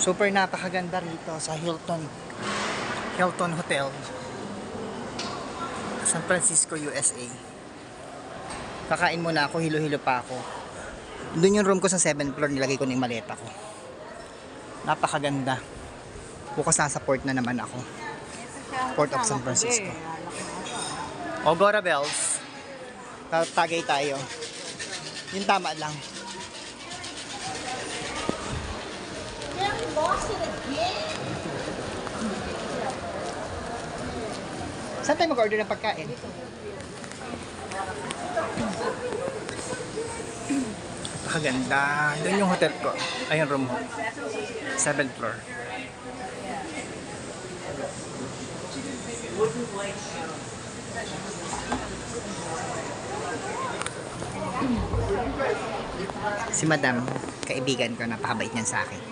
Super napakaganda rito sa Hilton Hotel, San Francisco, USA. Kakain muna ako, hilo-hilo pa ako. Doon yung room ko sa 7th floor, nilagay ko na yung maleta ko. Napakaganda. Bukas nasa port na naman ako. Port of San Francisco. Ogora Bells. Tatagay tayo. Yung tama lang. Saan tayo mag-order ng pagkain? Napakaganda. Doon yung hotel ko. Ayun, room ko. 7th floor. Si Madam, kaibigan ko, napakabait niyan sa akin.